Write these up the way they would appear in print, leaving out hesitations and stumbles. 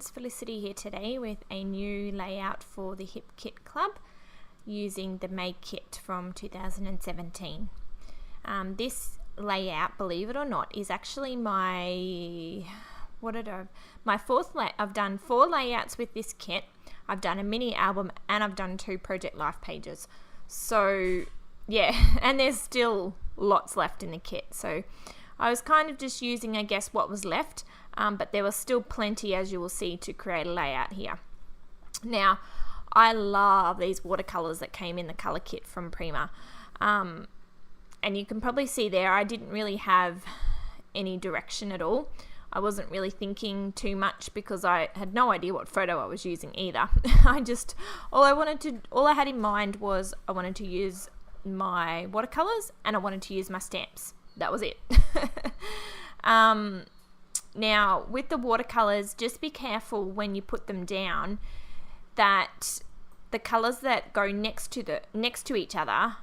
friends, Felicity here today with a new layout for the Hip Kit Club using the May kit from 2017. This layout, believe it or not, is actually my fourth I've done 4 layouts with this kit. I've done a mini album and I've done 2 Project Life pages. So yeah, and there's still lots left in the kit. So I was kind of just using, I guess, what was left, but there was still plenty, as you will see, to create a layout here. Now, I love these watercolors that came in the color kit from Prima. And you can probably see there, I didn't really have any direction at all. I wasn't really thinking too much because I had no idea what photo I was using either. All I had in mind was I wanted to use my watercolors and I wanted to use my stamps. That was it. Now, with the watercolors, just be careful when you put them down that the colors that go next to each other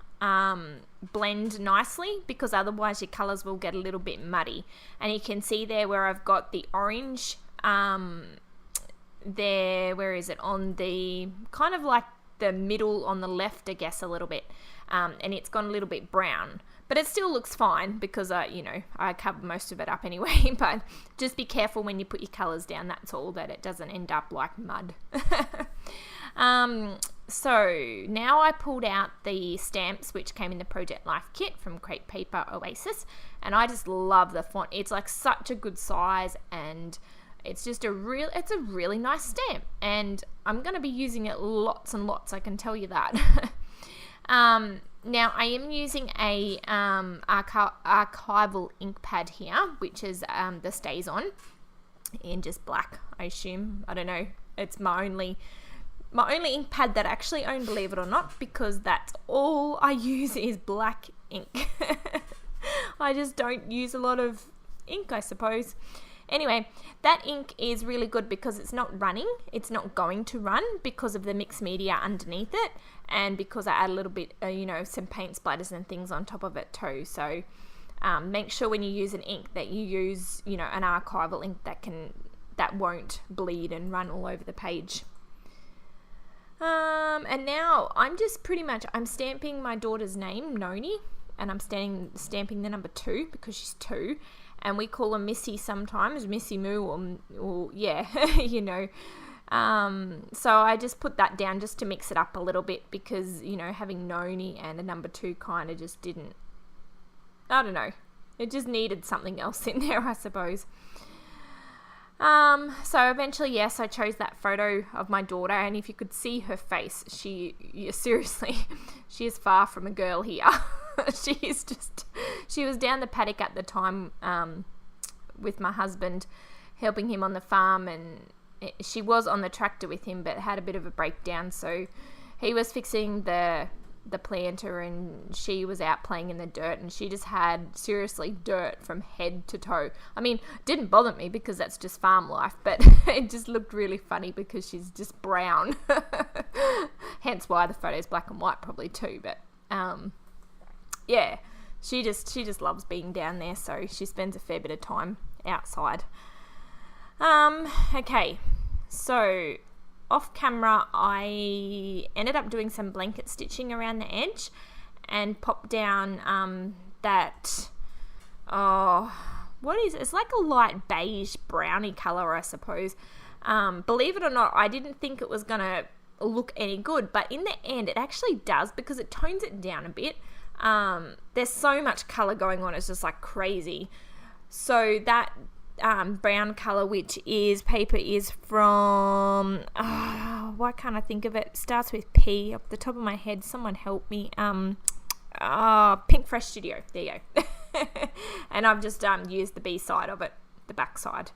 blend nicely, because otherwise your colors will get a little bit muddy. And you can see there where I've got the orange there, where is it, on the kind of like the middle on the left, I guess, a little bit, and it's gone a little bit brown, but it still looks fine because I cover most of it up anyway. But just be careful when you put your colors down, that's all, that it doesn't end up like mud. So now I pulled out the stamps which came in the Project Life kit from Crepe Paper Oasis, and I just love the font. It's like such a good size, and it's just a really nice stamp, and I'm going to be using it lots and lots, I can tell you that. Now I am using a archival ink pad here, which is the Stays On in just black, I assume. I don't know. It's my only ink pad that I actually own, believe it or not, because that's all I use is black ink. I just don't use a lot of ink, I suppose. Anyway, that ink is really good because it's not running. It's not going to run because of the mixed media underneath it, and because I add a little bit, some paint splatters and things on top of it too. So make sure when you use an ink that you use, an archival ink that won't bleed and run all over the page. And now I'm stamping my daughter's name, Noni, and I'm stamping the number 2 because she's 2. And we call her Missy sometimes, Missy Moo, or yeah, So I just put that down just to mix it up a little bit because, having Noni and a number 2 kind of just didn't, I don't know, it just needed something else in there, I suppose. So eventually, yes, I chose that photo of my daughter, and if you could see her face, seriously, she is far from a girl here. She was down the paddock at the time with my husband, helping him on the farm, and she was on the tractor with him, but had a bit of a breakdown, so he was fixing the planter and she was out playing in the dirt, and she just had seriously dirt from head to toe. I mean, didn't bother me because that's just farm life, but it just looked really funny because she's just brown. Hence why the photo's black and white probably too, but yeah, she just loves being down there, so she spends a fair bit of time outside. Okay, so off camera, I ended up doing some blanket stitching around the edge and popped down it's like a light beige browny color, I suppose. Believe it or not, I didn't think it was gonna look any good, but in the end it actually does because it tones it down a bit. There's so much color going on, it's just like crazy. So that brown color, which is from why can't I think of it? Starts with P off the top of my head, someone help me. Pink Fresh Studio, there you go. And I've just used the B side of it, the back side.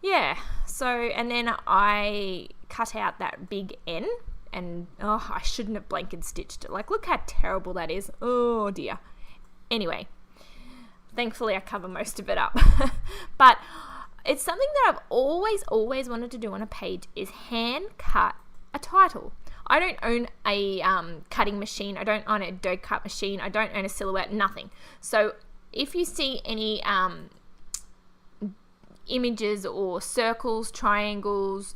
Yeah, so and then I cut out that big N, and I shouldn't have blanket stitched it. Like, look how terrible that is. Oh dear. Anyway, thankfully I cover most of it up. But it's something that I've always wanted to do on a page, is hand cut a title. I don't own a cutting machine. I don't own a dough cut machine. I don't own a silhouette, nothing. So if you see any images or circles, triangles,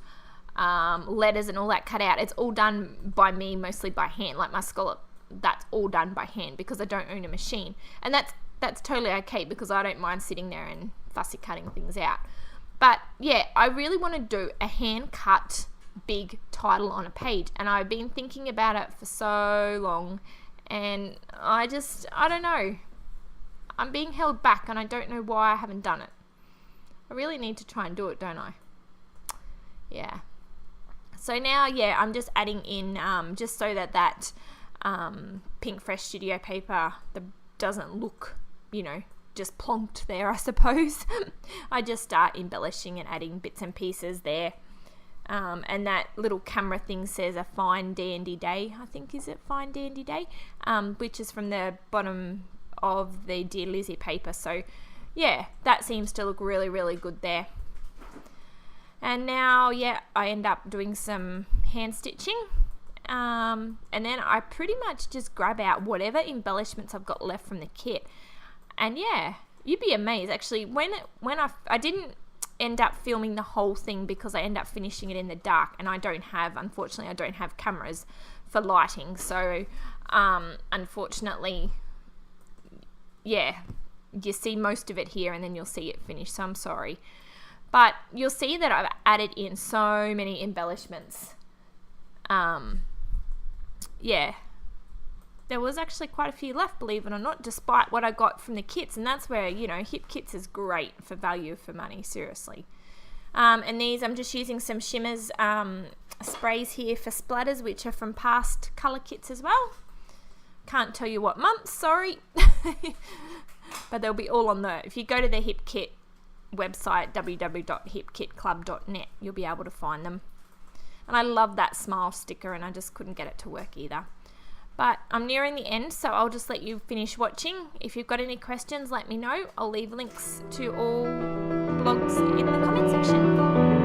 letters and all that cut out. It's all done by me, mostly by hand. Like my scallop, that's all done by hand because I don't own a machine. And that's totally okay because I don't mind sitting there and fussy cutting things out. But yeah, I really want to do a hand cut big title on a page, and I've been thinking about it for so long, and I don't know. I'm being held back and I don't know why I haven't done it. I really need to try and do it, don't I? Yeah. So now, yeah, I'm just adding in, just so that pink fresh studio paper that doesn't look, just plonked there, I suppose. I just start embellishing and adding bits and pieces there. And that little camera thing says a fine dandy day. I think, is it fine dandy day? Which is from the bottom of the Dear Lizzie paper. So yeah, that seems to look really, really good there. And now, yeah, I end up doing some hand stitching. And then I pretty much just grab out whatever embellishments I've got left from the kit. And yeah, you'd be amazed. Actually, when I didn't end up filming the whole thing because I end up finishing it in the dark, and unfortunately I don't have cameras for lighting. So, unfortunately, yeah, you see most of it here and then you'll see it finished. So I'm sorry. But you'll see that I've added in so many embellishments. Yeah, there was actually quite a few left, believe it or not, despite what I got from the kits. And that's where, Hip Kits is great for value for money, seriously. And these, I'm just using some Shimmers sprays here for splatters, which are from past colour kits as well. Can't tell you what month, sorry. But they'll be all on if you go to the Hip Kit website, www.hipkitclub.net, you'll be able to find them. And I love that smile sticker, and I just couldn't get it to work either. But I'm nearing the end, so I'll just let you finish watching. If you've got any questions, let me know. I'll leave links to all blogs in the comment section.